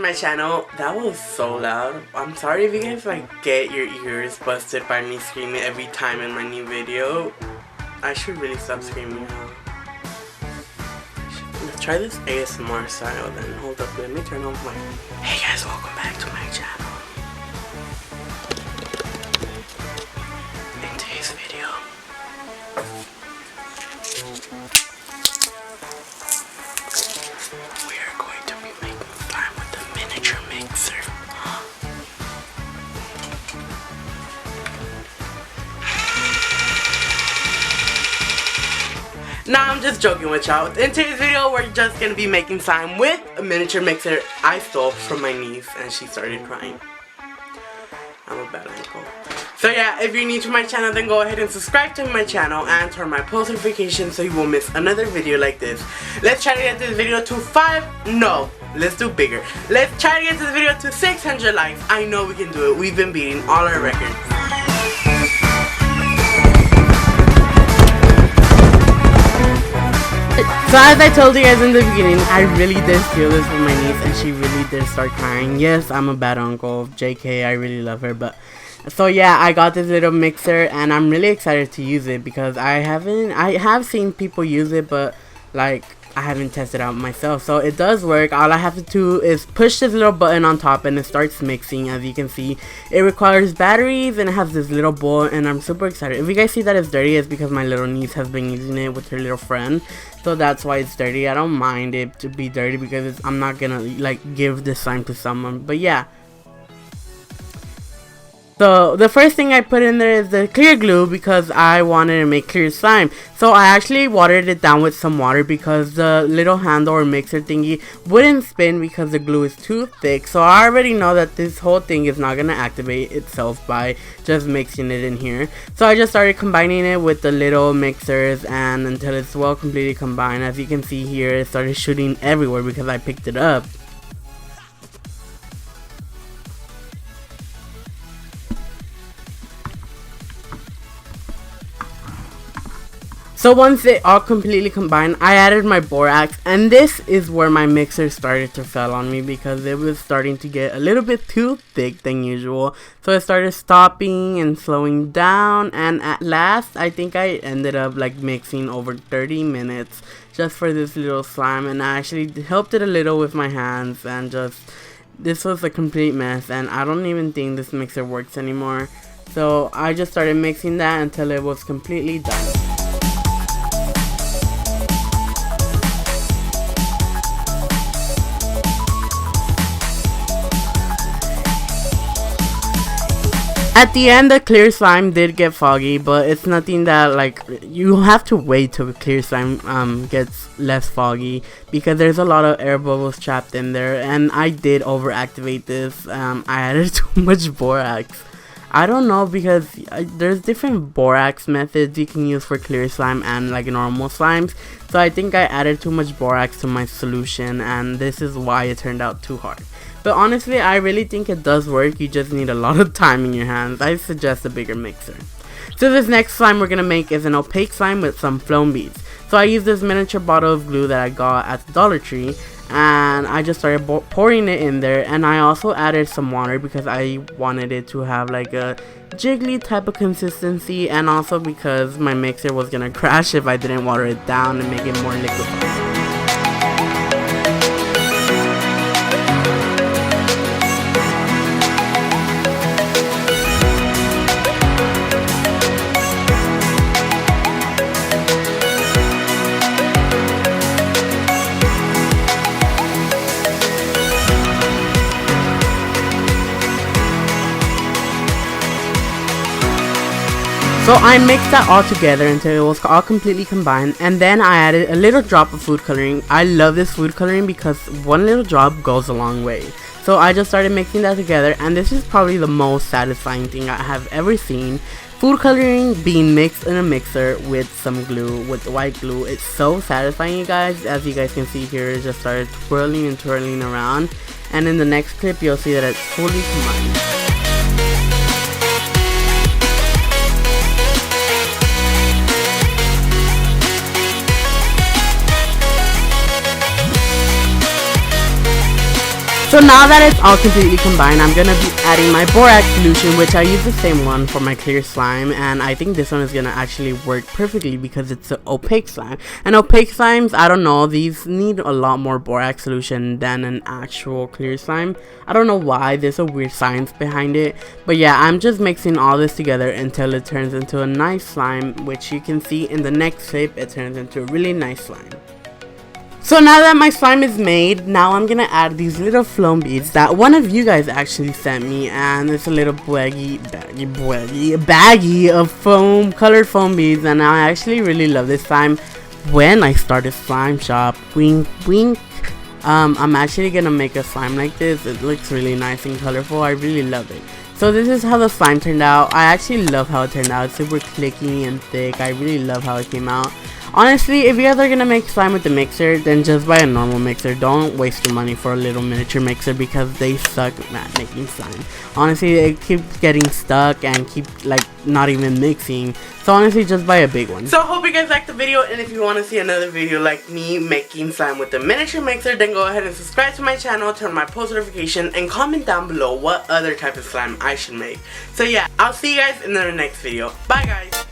my channel. That was so loud. I'm sorry if you guys like get your ears busted by me screaming every time in my new video. I should really stop screaming now. Let's try this ASMR style then. Hold up, let me turn off my... Hey guys, welcome back to my channel. In today's video, we are going to be making slime with a miniature mixer. Nah, I'm just joking with y'all. In today's video, we're just gonna be making slime with a miniature mixer I stole from my niece and she started crying. I'm a bad uncle. So yeah, if you're new to my channel, then go ahead and subscribe to my channel and turn my post notifications so you won't miss another video like this. Let's try to get this video to no, let's do bigger. Let's try to get this video to 600 likes. I know we can do it. We've been beating all our records. So as I told you guys in the beginning, I really did steal this from my niece and she really did start crying. Yes, I'm a bad uncle. JK, I really love her. But so yeah, I got this little mixer and I'm really excited to use it because I have seen people use it, but like I haven't tested out myself. So it does work. All I have to do is push this little button on top and it starts mixing. As you can see, it requires batteries and it has this little bowl and I'm super excited. If you guys see that it's dirty, it's because my little niece has been using it with her little friend. So that's why it's dirty. I don't mind it to be dirty because I'm not gonna like give this slime to someone. But yeah. So the first thing I put in there is the clear glue because I wanted to make clear slime. So I actually watered it down with some water because the little handle or mixer thingy wouldn't spin because the glue is too thick. So I already know that this whole thing is not going to activate itself by just mixing it in here. So I just started combining it with the little mixers and until it's well completely combined. As you can see here, it started shooting everywhere because I picked it up. So once it all completely combined, I added my borax, and this is where my mixer started to fail on me because it was starting to get a little bit too thick than usual. So I started stopping and slowing down, and at last I think I ended up like mixing over 30 minutes just for this little slime, and I actually helped it a little with my hands, and just this was a complete mess and I don't even think this mixer works anymore. So I just started mixing that until it was completely done. At the end, the clear slime did get foggy, but it's nothing that like you have to wait till clear slime gets less foggy because there's a lot of air bubbles trapped in there, and I did overactivate this. I added too much borax. I don't know because there's different borax methods you can use for clear slime and like normal slimes. So I think I added too much borax to my solution, and this is why it turned out too hard. But honestly, I really think it does work. You just need a lot of time in your hands. I suggest a bigger mixer. So this next slime we're going to make is an opaque slime with some foam beads. So I used this miniature bottle of glue that I got at the Dollar Tree. And I just started pouring it in there. And I also added some water because I wanted it to have like a jiggly type of consistency. And also because my mixer was going to crash if I didn't water it down and make it more liquefied. So I mixed that all together until it was all completely combined, and then I added a little drop of food coloring. I love this food coloring because one little drop goes a long way. So I just started mixing that together, and this is probably the most satisfying thing I have ever seen. Food coloring being mixed in a mixer with some glue, with white glue. It's so satisfying, you guys. As you guys can see here, it just started twirling and twirling around, and in the next clip you'll see that it's fully combined. So now that it's all completely combined, I'm gonna be adding my borax solution, which I use the same one for my clear slime, and I think this one is gonna actually work perfectly because it's an opaque slime. And opaque slimes, I don't know, these need a lot more borax solution than an actual clear slime. I don't know why, there's a weird science behind it, but yeah, I'm just mixing all this together until it turns into a nice slime, which you can see in the next clip. It turns into a really nice slime. So now that my slime is made, now I'm gonna add these little foam beads that one of you guys actually sent me, and it's a little baggy of foam, colored foam beads, and I actually really love this slime. When I started Slime Shop, wink wink, I'm actually gonna make a slime like this. It looks really nice and colorful. I really love it. So this is how the slime turned out. I actually love how it turned out. It's super clicky and thick. I really love how it came out. Honestly, if you guys are gonna make slime with the mixer, then just buy a normal mixer. Don't waste your money for a little miniature mixer because they suck at making slime. Honestly, it keeps getting stuck and keep like not even mixing. So honestly, just buy a big one. So I hope you guys liked the video, and if you want to see another video like me making slime with the miniature mixer, then go ahead and subscribe to my channel, turn on my post notification, and comment down below what other type of slime I should make. So yeah, I'll see you guys in the next video. Bye guys!